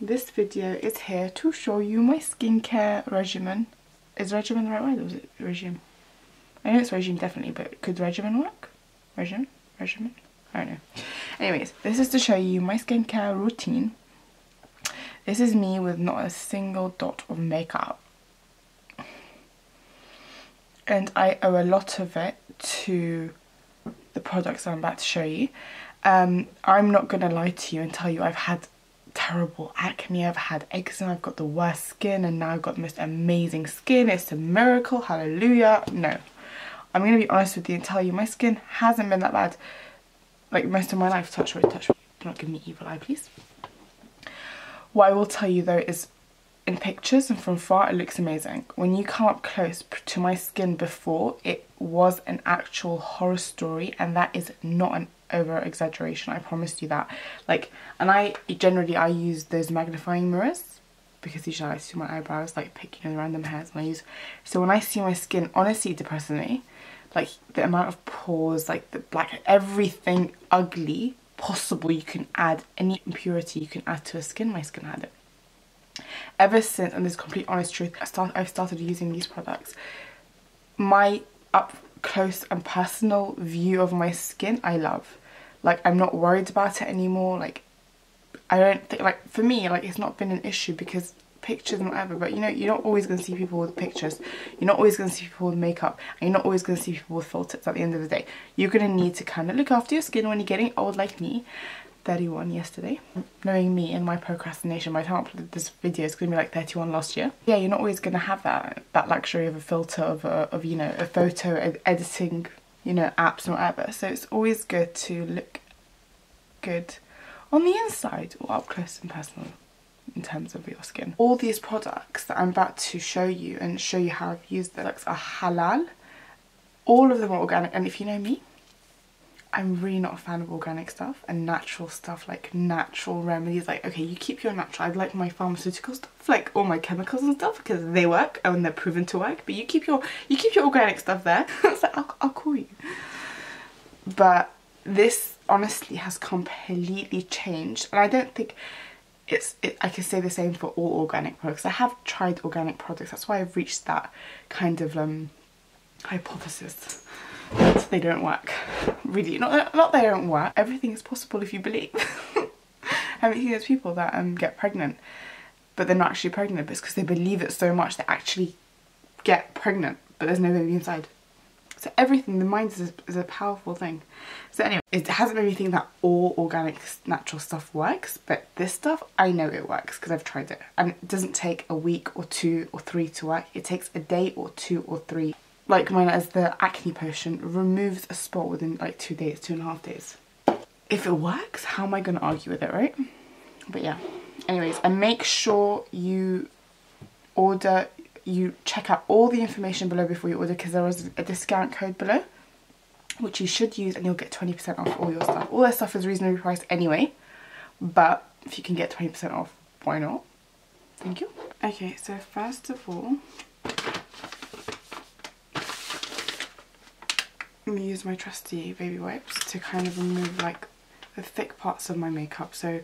This video is here to show you my skincare regimen. Is regimen the right word or is it regime? I know it's regime definitely, but could regimen work? Regimen? I don't know. Anyways, this is to show you my skincare routine. This is me with not a single dot of makeup. And I owe a lot of it to the products I'm about to show you. I'm not going to lie to you and tell you I've had terrible acne, I've had eczema, I've got the worst skin, and now I've got the most amazing skin. It's a miracle, hallelujah. No. I'm going to be honest with you and tell you my skin hasn't been that bad like most of my life. Touch wood, touch wood. Do not give me evil eye, please. What I will tell you though is in pictures and from far it looks amazing. When you come up close to my skin before, it was an actual horror story, and that is not an over exaggeration, I promise you that. Like, and I use those magnifying mirrors because usually I like to do my eyebrows, like pick, you know, the random hairs, and I use, so when I see my skin, honestly it depresses me. Like the amount of pores, like the black, everything ugly possible you can add, any impurity you can add to a skin, my skin had it. Ever since, and this is complete honest truth, I've started using these products, my up close and personal view of my skin I love. Like, I'm not worried about it anymore. Like, I don't think, like, for me, like, it's not been an issue because pictures and whatever, but you know, you're not always going to see people with pictures, you're not always going to see people with makeup, and you're not always going to see people with filters. At the end of the day, you're going to need to kind of look after your skin when you're getting old like me. 31 yesterday. Knowing me and my procrastination, by the time I upload this video it's going to be like 31 last year. Yeah, you're not always going to have that luxury of a filter, of you know, a photo editing, you know, apps and whatever. So it's always good to look good on the inside or up close and personal in terms of your skin. All these products that I'm about to show you and show you how I've used them are halal. All of them are organic, and if you know me, I'm really not a fan of organic stuff and natural stuff, like natural remedies. Like, okay, you keep your natural. I like my pharmaceutical stuff, like all my chemicals and stuff, because they work and they're proven to work. But you keep your organic stuff there. It's like, I'll call you. But this honestly has completely changed, and I don't think I can say the same for all organic products. I have tried organic products. That's why I've reached that kind of hypothesis. They don't work. Really, not they don't work. Everything is possible if you believe. I mean, there's people that get pregnant, but they're not actually pregnant, but it's because they believe it so much they actually get pregnant, but there's no baby inside. So everything, the mind is a powerful thing. So anyway, it hasn't made me think that all organic natural stuff works, but this stuff, I know it works because I've tried it. And it doesn't take a week or 2 or 3 to work. It takes a day or 2 or 3. Like mine, as the acne potion, removes a spot within like 2 days, 2.5 days. If it works, how am I going to argue with it, right? But yeah. Anyways, and make sure you check out all the information below before you order, because there is a discount code below, which you should use, and you'll get 20% off all your stuff. All their stuff is reasonably priced anyway, but if you can get 20% off, why not? Thank you. Okay, so first of all, I'm going to use my trusty baby wipes to kind of remove like the thick parts of my makeup, so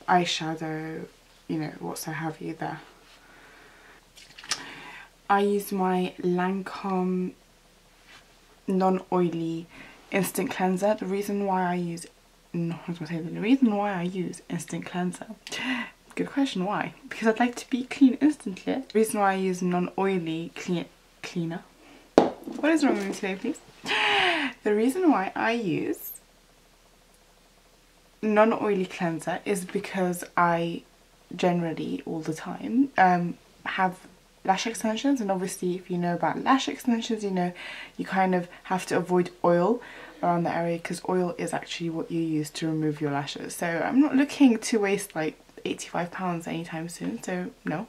eyeshadow, you know, whatso have you there. I use my Lancome non-oily instant cleanser. The reason why I use instant cleanser, good question, why? Because I'd like to be clean instantly. The reason why I use non-oily cleaner. What is wrong with me today, please? The reason why I use non-oily cleanser is because I generally, all the time, have lash extensions, and obviously if you know about lash extensions, you know you kind of have to avoid oil around the area, because oil is actually what you use to remove your lashes. So I'm not looking to waste like £85 anytime soon, so no.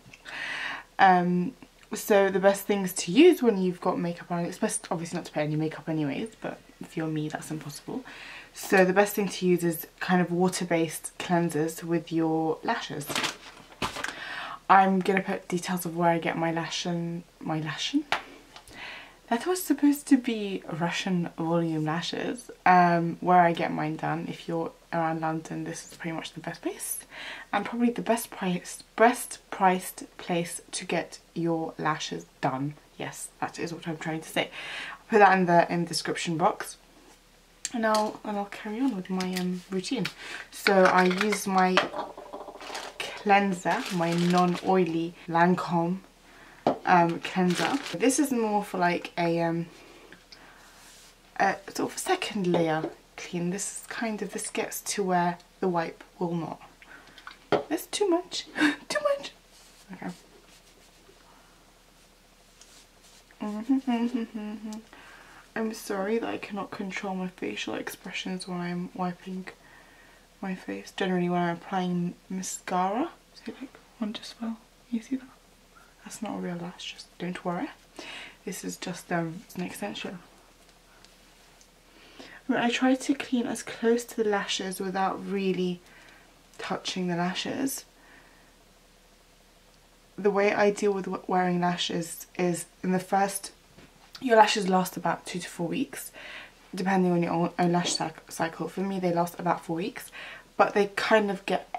So the best things to use when you've got makeup on, it's best obviously not to put any makeup anyways, but if you're me, that's impossible. So the best thing to use is kind of water-based cleansers with your lashes. I'm gonna put details of where I get my lashin. That was supposed to be Russian volume lashes. Where I get mine done. If you're around London, this is pretty much the best place, and probably the best priced place to get your lashes done. Yes, that is what I'm trying to say. I'll put that in the description box, and I'll carry on with my routine. So I use my cleanser, my non-oily Lancome cleanser. This is more for like a sort of second layer clean. This gets to where the wipe will not. That's too much. Too much. Okay. I'm sorry that I cannot control my facial expressions when I'm wiping my face. Generally when I'm applying mascara. See, like one just fell. You see that? That's not a real lash, just don't worry. This is just an extension. I try to clean as close to the lashes without really touching the lashes. The way I deal with wearing lashes is your lashes last about 2 to 4 weeks, depending on your own lash cycle. For me, they last about 4 weeks, but they kind of get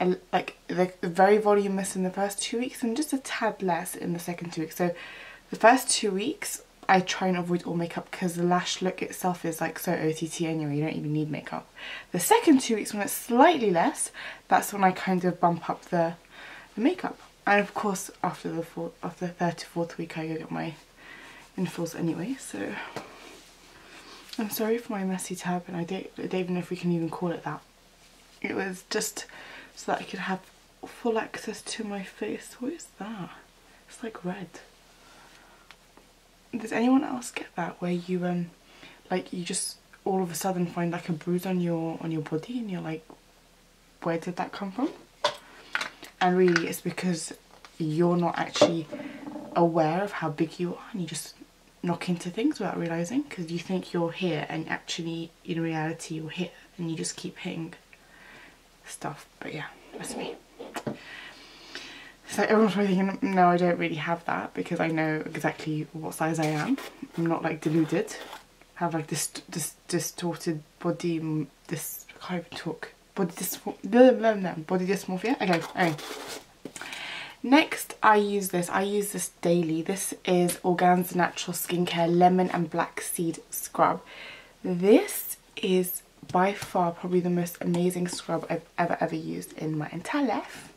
they're very voluminous in the first 2 weeks and just a tad less in the second 2 weeks. So the first 2 weeks, I try and avoid all makeup because the lash look itself is like so OTT anyway, you don't even need makeup. The second 2 weeks, when it's slightly less, that's when I kind of bump up the makeup. And of course, after the third to fourth week, I go get my infills anyway. So I'm sorry for my messy turban. I don't even know if we can even call it that. It was just so that I could have full access to my face. What is that? It's like red. Does anyone else get that, where you like you just all of a sudden find like a bruise on your body and you're like, where did that come from? And really it's because you're not actually aware of how big you are and you just knock into things without realising, because you think you're here and actually in reality you're here and you just keep hitting stuff. But yeah, that's me. So everyone's probably thinking, no, I don't really have that, because I know exactly what size I am. I'm not like deluded. I have like this distorted body, I can't even talk. Body dysmorphia. Okay, anyway. Next, I use this daily. This is Organza Natural Skincare Lemon and Blackseed Scrub. This is by far probably the most amazing scrub I've ever used in my entire life.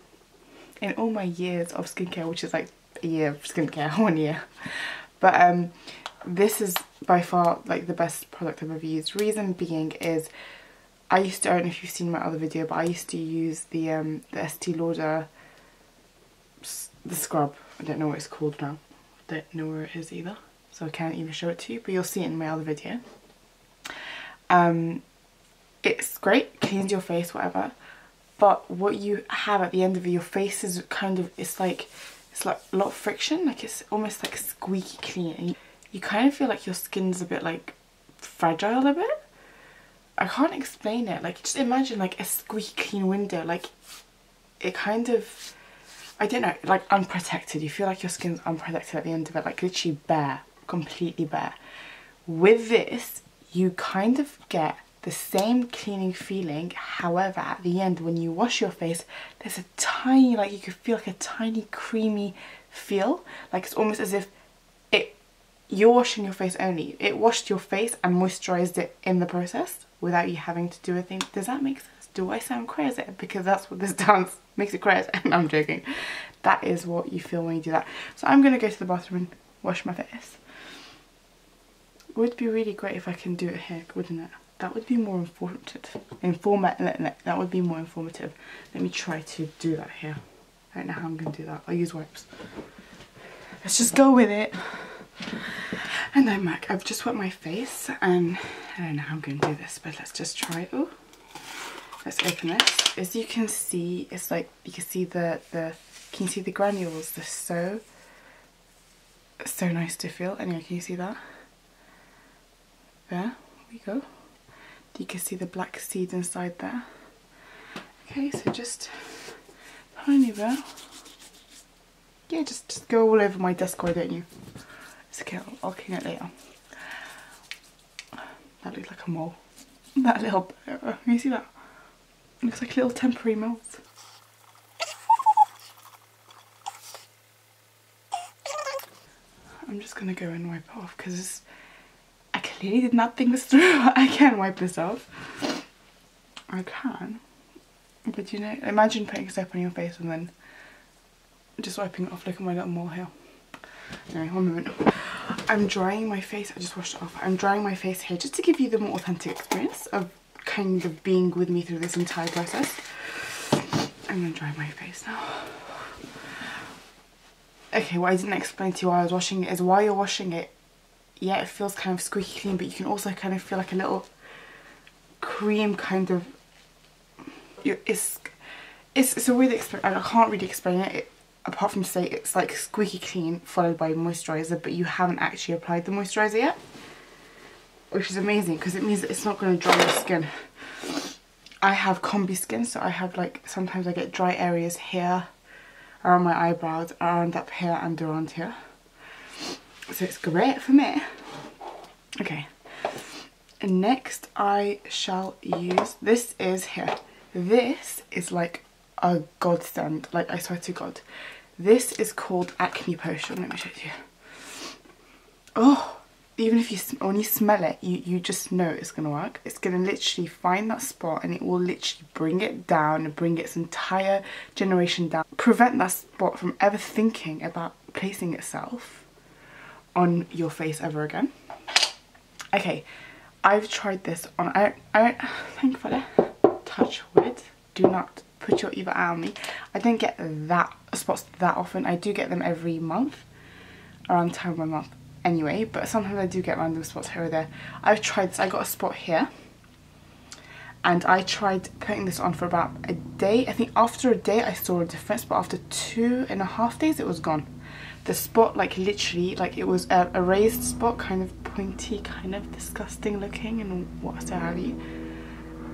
In all my years of skincare, which is like a year of skincare, 1 year. But this is by far like the best product I've ever used. Reason being is, I don't know if you've seen my other video, but I used to use the Estee Lauder, the scrub. I don't know what it's called now. I don't know where it is either, so I can't even show it to you, but you'll see it in my other video. It's great, cleans your face, whatever. But what you have at the end of it, your face is kind of, it's like a lot of friction, like it's almost like squeaky clean, and you kind of feel like your skin's a bit like fragile a bit. I can't explain it. Like, just imagine like a squeaky clean window, like it kind of, I don't know, like unprotected. You feel like your skin's unprotected at the end of it, like literally bare, completely bare. With this, you kind of get the same cleaning feeling. However, at the end, when you wash your face, there's a tiny, like you could feel like a tiny creamy feel. Like it's almost as if you're washing your face only. It washed your face and moisturized it in the process without you having to do a thing. Does that make sense? Do I sound crazy? Because that's what this does. Makes it crazy. I'm joking. That is what you feel when you do that. So I'm going to go to the bathroom and wash my face. It would be really great if I can do it here, wouldn't it? That would be more informative. That would be more informative. Let me try to do that here. I don't know how I'm going to do that. I'll use wipes. Let's just go with it. And I'm back. I've just wet my face and I don't know how I'm going to do this, but let's just try. Oh, let's open this. As you can see, it's like you can see the granules? They're so nice to feel. Anyway, can you see that? There we go. You can see the black seed inside there. Okay, so just tiny bit. Yeah, just go all over my desk, why don't you? It's okay, I'll clean it later. That looks like a mole. That little, can you see that? Looks like a little temporary melt. I'm just gonna go and wipe it off because I clearly did not think this through. I can wipe this off. I can. But you know, imagine putting soap on your face and then just wiping it off. Look at my little mole here. Anyway, one moment. I'm drying my face. I just washed it off. I'm drying my face here just to give you the more authentic experience of kind of being with me through this entire process. I'm gonna dry my face now. Okay, what I didn't explain to you while I was washing it is while you're washing it, yeah, it feels kind of squeaky clean, but you can also kind of feel like a little cream kind of. It's a weird experience. I can't really explain it, apart from say it's like squeaky clean followed by moisturiser, but you haven't actually applied the moisturiser yet, which is amazing because it means that it's not going to dry your skin. I have combi skin, so I have like, sometimes I get dry areas here, around my eyebrows, around up here and around here. So it's great for me. Okay. And next I shall use, this is here. This is like a godsend, like I swear to God. This is called Acne Potion. Let me show you. Oh, even if you, when you smell it, you just know it's gonna work. It's gonna literally find that spot and it will literally bring it down and bring its entire generation down. Prevent that spot from ever thinking about placing itself on your face ever again. Okay, I've tried this on, I thankfully, touch wood, do not put your evil eye on me. I don't get that spots that often. I do get them every month, around time of my month anyway, but sometimes I do get random spots here or there. I've tried this, I got a spot here, and I tried putting this on for about a day. I think after a day I saw a difference, but after 2.5 days it was gone. The spot, like literally, like it was a raised spot, kind of pointy, kind of disgusting looking and what so have you.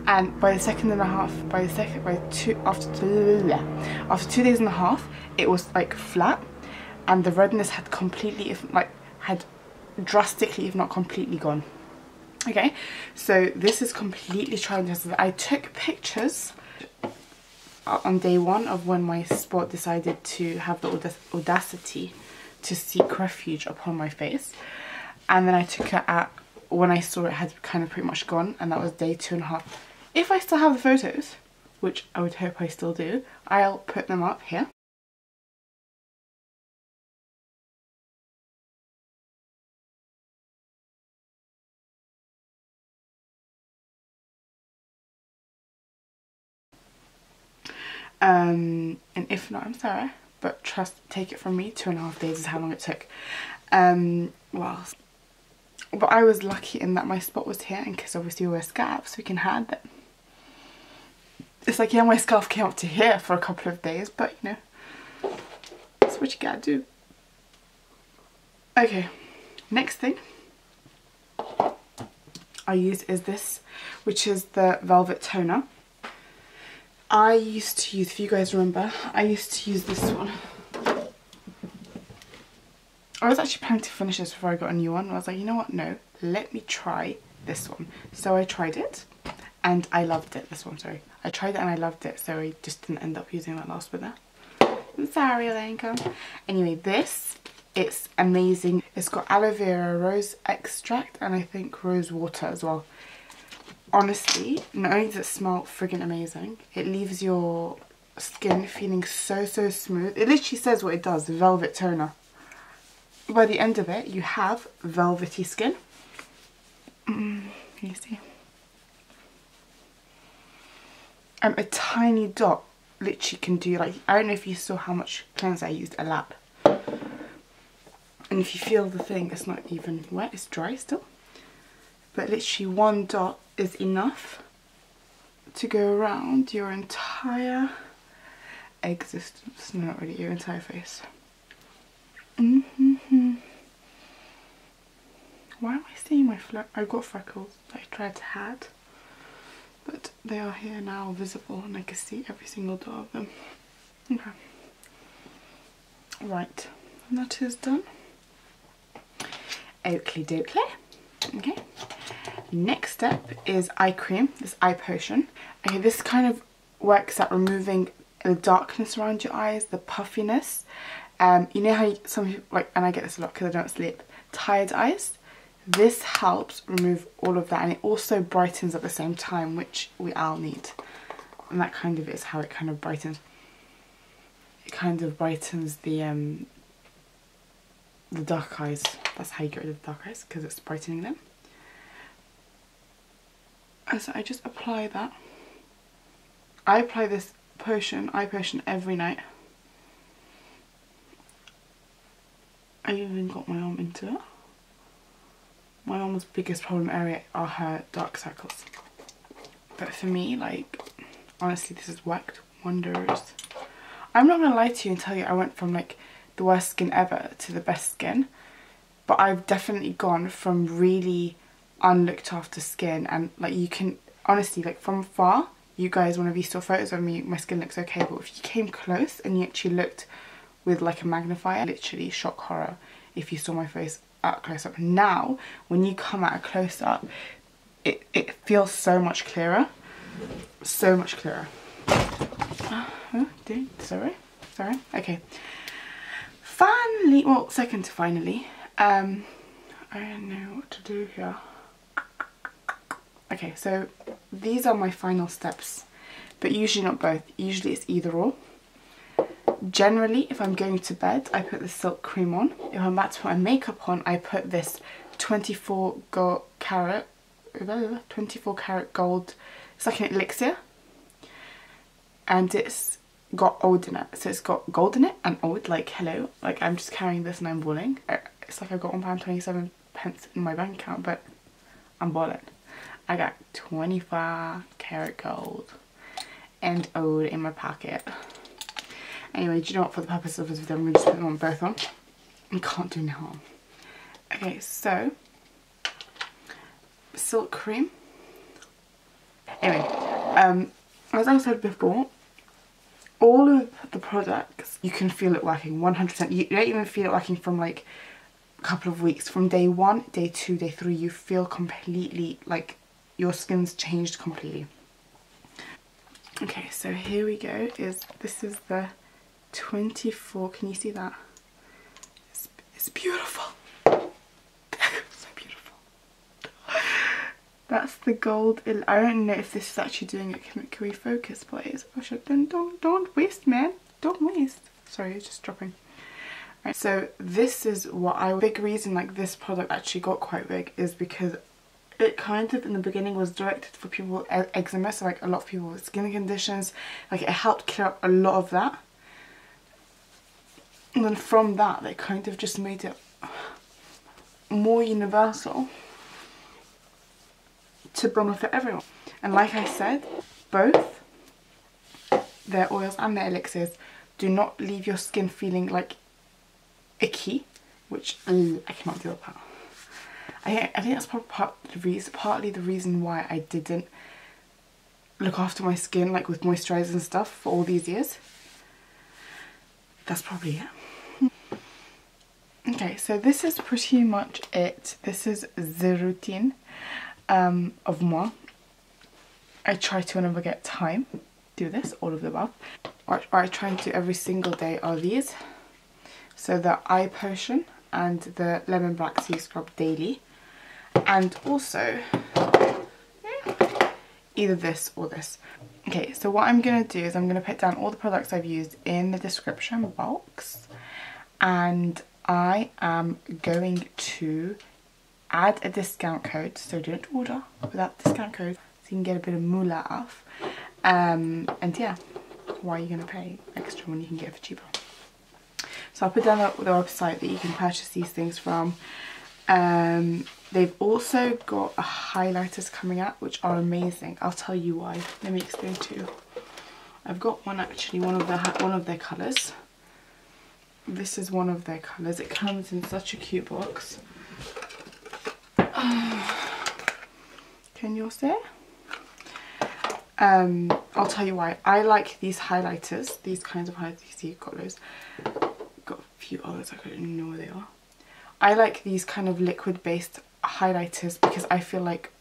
And by the second and a half, after 2 days and a half, it was like flat, and the redness had completely, had drastically, if not completely, gone. Okay, so this is completely tried and tested. I took pictures on day one of when my spot decided to have the audacity to seek refuge upon my face, and then I took it at when I saw it had kind of pretty much gone, and that was day 2.5. If I still have the photos, which I would hope I still do, I'll put them up here. And if not, I'm sorry, but trust, take it from me, 2.5 days is how long it took. Well, but I was lucky in that my spot was here, and because obviously we wear scarves, we can hide them. It's like, yeah, my scarf came up to here for a couple of days, but you know, that's what you gotta do. Okay, next thing I use is this, which is the Velvet Toner. I used to use, if you guys remember, I used to use this one. I was actually planning to finish this before I got a new one. I was like, you know what, no, let me try this one. So I tried it and I loved it. This one, sorry. I tried it and I loved it, so I just didn't end up using that last bit there. I'm sorry, Lancome. Anyway, this, it's amazing. It's got aloe vera, rose extract, and I think rose water as well. Honestly, not only does it smell friggin' amazing, it leaves your skin feeling so smooth. It literally says what it does, Velvet Toner. By the end of it, you have velvety skin. You see? A tiny dot literally can do, like, I don't know if you saw how much cleanser I used, a lap. And if you feel the thing, it's not even wet, it's dry still. But literally one dot is enough to go around your entire existence. No, not really, your entire face. Why am I seeing my I've got freckles that I tried to hide, but they are here now, visible, and I can see every single dot of them. Okay. Right, that is done. Oakley dokley. Okay. Next step is eye cream, this eye potion. Okay, this kind of works at removing the darkness around your eyes, the puffiness. You know how some people, like, and I get this a lot because I don't sleep, tired eyes? This helps remove all of that, and it also brightens at the same time, which we all need. And that kind of is how it kind of brightens. It kind of brightens the dark eyes. That's how you get rid of the dark eyes, because it's brightening them. And so I just apply that. I apply this eye potion every night. I even got my arm into it. My mum's biggest problem area are her dark circles. But for me, like, honestly, this has worked wonders. I'm not gonna lie to you and tell you I went from like the worst skin ever to the best skin. But I've definitely gone from really unlooked after skin, and like you can, honestly, like from far, you guys, whenever you saw photos of me, my skin looks okay. But if you came close and you actually looked with like a magnifier, literally shock horror if you saw my face at close up. Now when you come at a close up, it feels so much clearer, so much clearer. Oh, sorry, okay, finally, well, second to finally, I don't know what to do here. Okay, so these are my final steps, but usually not both. Usually it's either or. Generally, if I'm going to bed, I put the silk cream on. If I'm about to put my makeup on, I put this 24 karat gold. It's like an elixir, and it's got oud in it. So it's got gold in it and oud. Like, hello, like I'm just carrying this and I'm balling. It's like I got £1.27 in my bank account, but I'm balling. I got 24 karat gold and oud in my pocket. Anyway, do you know what, for the purpose of this video, I'm going to just put them on both on. I can't do now. Okay, so silk cream. Anyway, as I said before, all of the products, you can feel it working 100%. You don't even feel it working from like a couple of weeks. From day 1, day 2, day 3, you feel completely like your skin's changed completely. Okay, so here we go. This is the 24, can you see that? It's beautiful. So beautiful. That's the gold. I don't know if this is actually doing it. Can we focus, please? Oh shit, don't waste, man. Don't waste. Sorry, it's just dropping. Right, so this is what big reason like this product actually got quite big is because it kind of in the beginning was directed for people with eczema, so like a lot of people with skin conditions. Like it helped clear up a lot of that. And then from that, they kind of just made it more universal to benefit everyone. And like I said, both their oils and their elixirs do not leave your skin feeling like icky, which I cannot deal with that. I think that's probably partly the reason why I didn't look after my skin like with moisturisers and stuff for all these years. That's probably it. Okay, so this is pretty much it. This is the routine of moi. I try to, whenever I get time, do this, all of the above. What I try to do every single day are these. So the eye potion and the lemon blackseed scrub daily. And also, either this or this. Okay, so what I'm going to do is I'm going to put down all the products I've used in the description box. And I am going to add a discount code. So don't order without the discount code, so you can get a bit of moolah off. And yeah, why are you going to pay extra when you can get it for cheaper? So I'll put down the website that you can purchase these things from. They've also got highlighters coming out, which are amazing. I'll tell you why. Let me explain to you. I've got one actually, one of their colours. This is one of their colours. It comes in such a cute box. Can you all see? I'll tell you why. I like these highlighters, these kinds of highlighters. You see, you've got those. Got a few others, I don't even know where they are. I like these kind of liquid based highlighters because I feel like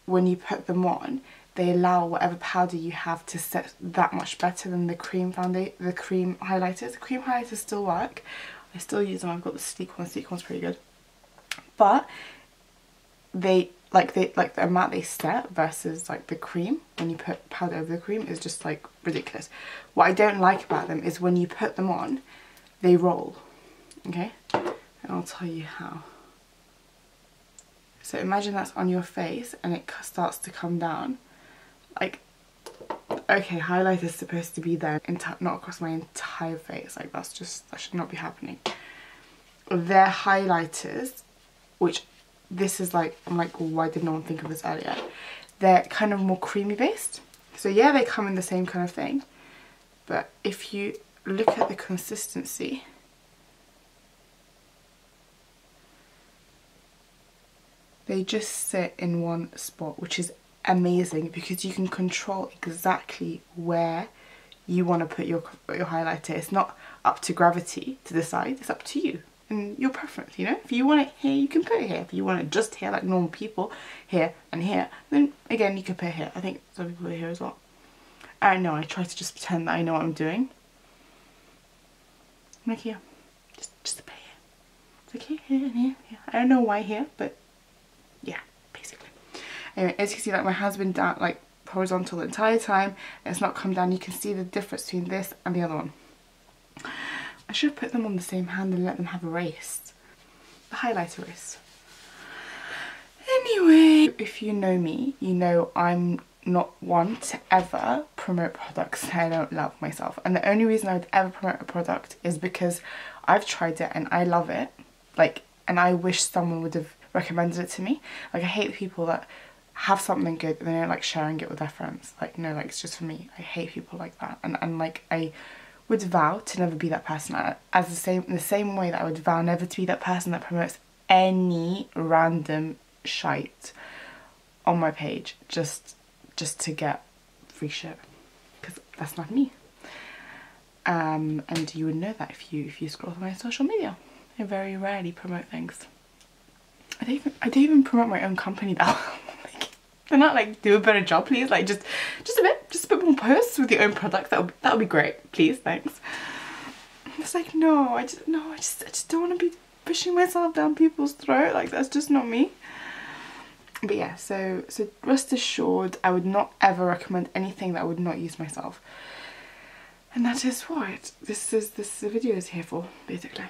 when you put them on, they allow whatever powder you have to set that much better than the cream the cream highlighters. The cream highlighters still work. I still use them. I've got the sleek one. The sleek one's pretty good. But the amount they set versus like the cream, when you put powder over the cream, is just like ridiculous. What I don't like about them is when you put them on, they roll. Okay? And I'll tell you how. So imagine that's on your face and it starts to come down. Like, okay, highlighter's supposed to be there, not across my entire face. Like, that should not be happening. They're highlighters, which this is like, I'm like, why did no one think of this earlier? They're kind of more creamy based. So yeah, they come in the same kind of thing. But if you look at the consistency, they just sit in one spot, which is amazing because you can control exactly where you want to put your highlighter. It's not up to gravity to decide, it's up to you and your preference, you know? If you want it here, you can put it here. If you want it just here, like normal people, here and here, then again, you can put it here. I think some people put it here as well. I don't know, I try to just pretend that I know what I'm doing. Like here, just a bit here. It's like here and here. I don't know why here, but yeah, basically. Anyway, as you can see, like my hand's been down like horizontal the entire time, and it's not come down. You can see the difference between this and the other one. I should have put them on the same hand and let them have a race. The highlighter race. Anyway, if you know me, you know I'm not one to ever promote products that I don't love myself. And the only reason I would ever promote a product is because I've tried it and I love it. Like, and I wish someone would have recommended it to me. Like, I hate people that have something good and they don't like sharing it with their friends. Like, no, like, it's just for me. I hate people like that. And like, I would vow to never be that person. In the same way that I would vow never to be that person that promotes any random shite on my page just to get free shit, because that's not me. And you would know that if you scroll through my social media. I very rarely promote things. I don't even promote my own company now. Like, they're not like, do a better job please, like just a bit more posts with your own products. That would be great, please, thanks. It's like, no, I just don't want to be pushing myself down people's throat. Like, that's just not me. But yeah, so rest assured, I would not ever recommend anything that I would not use myself. And that is what this video is here for, basically.